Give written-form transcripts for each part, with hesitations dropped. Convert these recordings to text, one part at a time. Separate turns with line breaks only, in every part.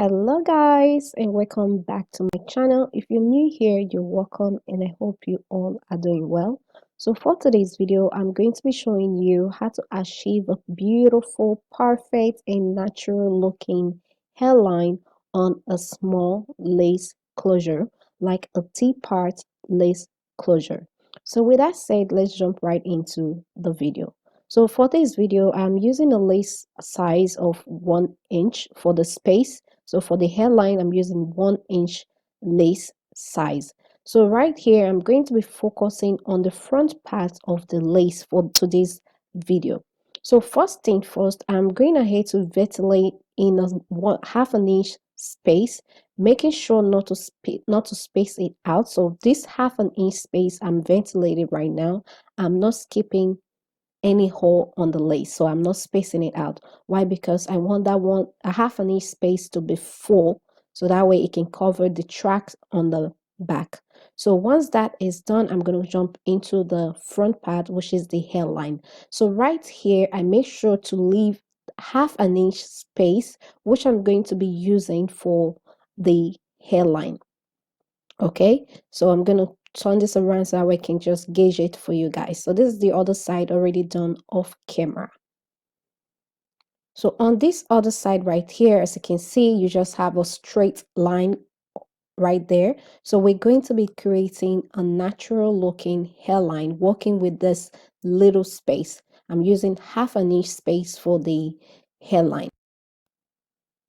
Hello guys and welcome back to my channel. If you're new here, you're welcome and I hope you all are doing well. So for today's video, I'm going to be showing you how to achieve a beautiful, perfect and natural looking hairline on a small lace closure, like a T-part lace closure. So with that said, let's jump right into the video. So for this video, I'm using a lace size of 1 inch for the space. So for the hairline, I'm using 1 inch lace size. So right here, I'm going to be focusing on the front part of the lace for today's video. So first thing first, I'm going ahead to ventilate in half an inch space, making sure not to space it out. So this half an inch space I'm ventilating right now, I'm not skipping any hole on the lace, so I'm not spacing it out. Why? Because I want a half an inch space to be full, so that way it can cover the tracks on the back. So once that is done, I'm going to jump into the front part, which is the hairline. So right here, I make sure to leave half an inch space, which I'm going to be using for the hairline. Okay, so I'm gonna turn this around so that I can just gauge it for you guys. So this is the other side already done off camera. So on this other side right here, as you can see, you just have a straight line right there. So we're going to be creating a natural looking hairline working with this little space. I'm using half an inch space for the hairline.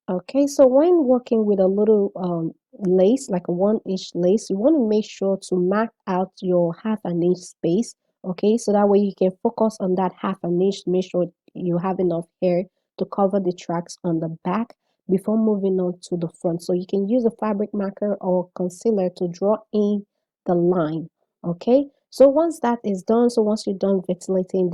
Okay, so when working with a little lace, like a 1 inch lace, you want to make sure to mark out your half an inch space. Okay, so that way you can focus on that half an inch, make sure you have enough hair to cover the tracks on the back before moving on to the front. So you can use a fabric marker or concealer to draw in the line. Okay, so once that is done, so once you're done ventilating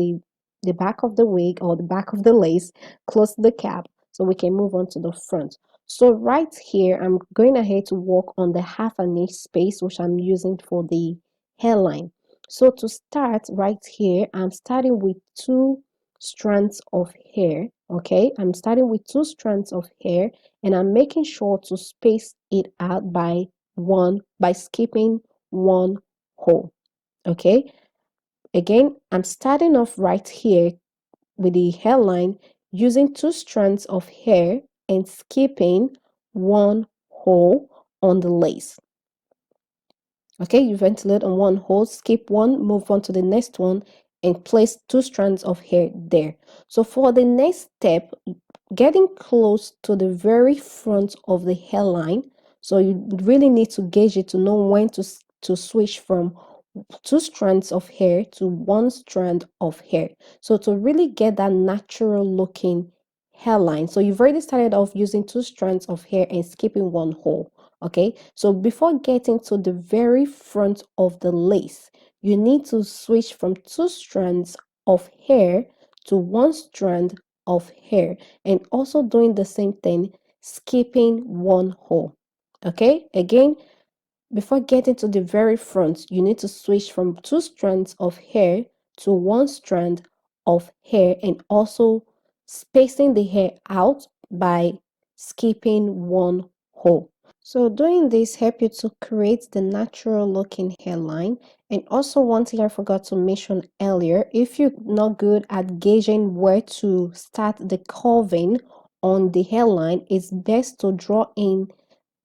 the back of the wig or the back of the lace, close the cap so we can move on to the front. So right here, I'm going ahead to work on the half an inch space, which I'm using for the hairline. So to start right here, I'm starting with 2 strands of hair. Okay, I'm starting with 2 strands of hair and I'm making sure to space it out by skipping one hole. Okay, again, I'm starting off right here with the hairline using 2 strands of hair and skipping one hole on the lace. Okay, you ventilate on one hole, skip one, move on to the next one, and place 2 strands of hair there. So for the next step, getting close to the very front of the hairline, so you really need to gauge it to know when to switch from 2 strands of hair to 1 strand of hair. So to really get that natural looking hairline, so you've already started off using 2 strands of hair and skipping one hole. Okay, so before getting to the very front of the lace, you need to switch from 2 strands of hair to 1 strand of hair and also doing the same thing, skipping one hole. Okay, again, before getting to the very front, you need to switch from 2 strands of hair to 1 strand of hair and also spacing the hair out by skipping one hole. So doing this help you to create the natural looking hairline. And also one thing I forgot to mention earlier, if you're not good at gauging where to start the curving on the hairline, it's best to draw in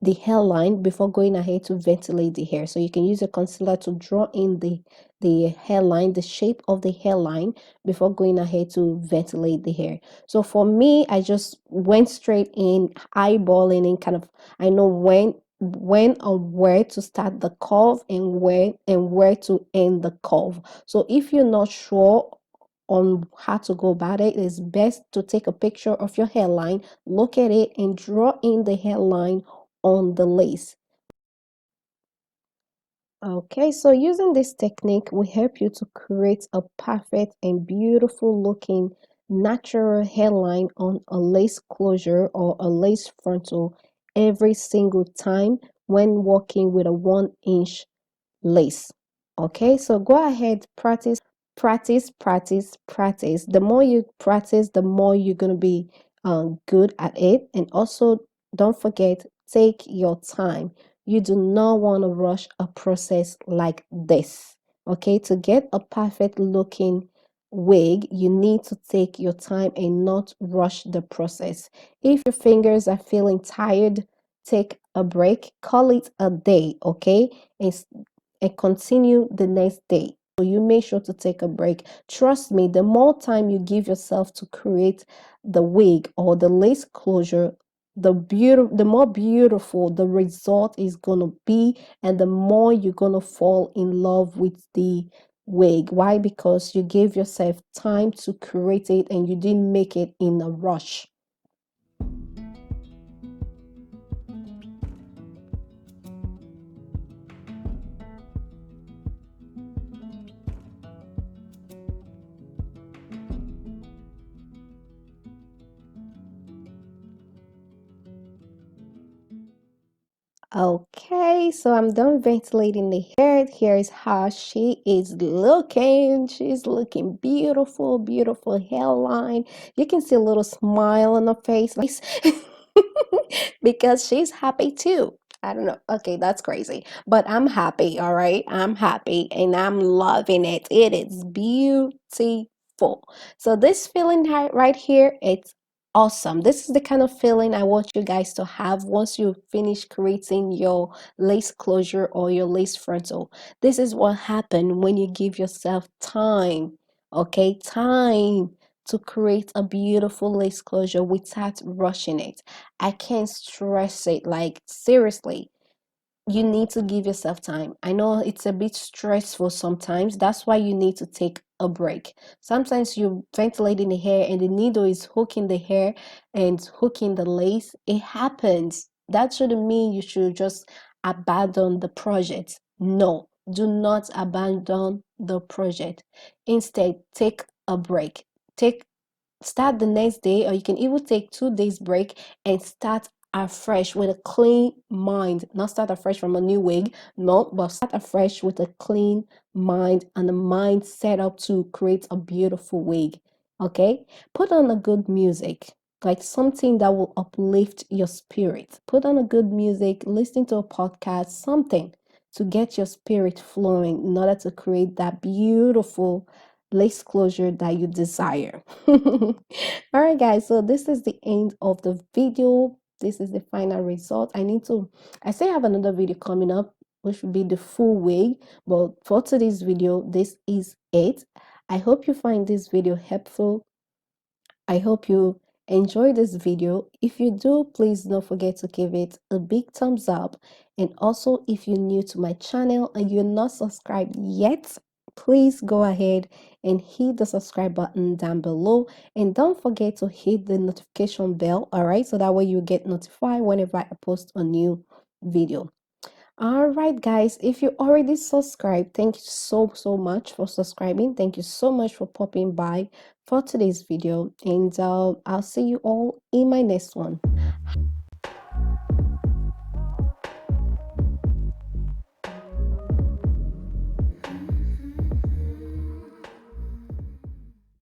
the hairline before going ahead to ventilate the hair. So you can use a concealer to draw in the hairline, the shape of the hairline before going ahead to ventilate the hair. So for me, I just went straight in, eyeballing and kind of I know when or where to start the curve and where to end the curve. So if you're not sure on how to go about it, it's best to take a picture of your hairline, look at it and draw in the hairline on the lace. Okay, so using this technique will help you to create a perfect and beautiful looking natural hairline on a lace closure or a lace frontal every single time when working with a 1 inch lace. Okay, so go ahead, practice, practice, practice, practice. The more you practice, the more you're going to be good at it. And also don't forget, take your time. You do not want to rush a process like this. Okay, to get a perfect looking wig, you need to take your time and not rush the process. If your fingers are feeling tired, take a break, call it a day, okay? And continue the next day. So you make sure to take a break. Trust me, the more time you give yourself to create the wig or the lace closure, the more beautiful the result is gonna be, and the more you're gonna fall in love with the wig. Why? Because you gave yourself time to create it and you didn't make it in a rush. Okay, so I'm done ventilating the hair. Here is how she is looking. She's looking beautiful, beautiful hairline. You can see a little smile on her face because she's happy too. I don't know. Okay, that's crazy. But I'm happy, all right? I'm happy and I'm loving it. It is beautiful. So this feeling right here, it's awesome. This is the kind of feeling I want you guys to have once you finish creating your lace closure or your lace frontal. This is what happened when you give yourself time, okay? Time to create a beautiful lace closure without rushing it. I can't stress it, like seriously, you need to give yourself time. I know it's a bit stressful sometimes. That's why you need to take a break. Sometimes you're ventilating the hair and the needle is hooking the hair and hooking the lace. It happens. That shouldn't mean you should just abandon the project. No, do not abandon the project. Instead, take a break. Take Start the next day, or you can even take 2 days break and start afresh with a clean mind. Not start afresh from a new wig, no, but start afresh with a clean mind and a mind set up to create a beautiful wig. Okay, put on a good music, like something that will uplift your spirit. Put on a good music, listen to a podcast, something to get your spirit flowing in order to create that beautiful lace closure that you desire. All right, guys, so this is the end of the video. This is the final result. I still have another video coming up, which will be the full wig, but for today's video, this is it. I hope you find this video helpful. I hope you enjoy this video. If you do, please don't forget to give it a big thumbs up. And also, if you're new to my channel and you're not subscribed yet, please go ahead and hit the subscribe button down below. And don't forget to hit the notification bell, all right? So that way you get notified whenever I post a new video. All right, guys, if you already subscribed, thank you so much for subscribing. Thank you so much for popping by for today's video, and I'll see you all in my next one.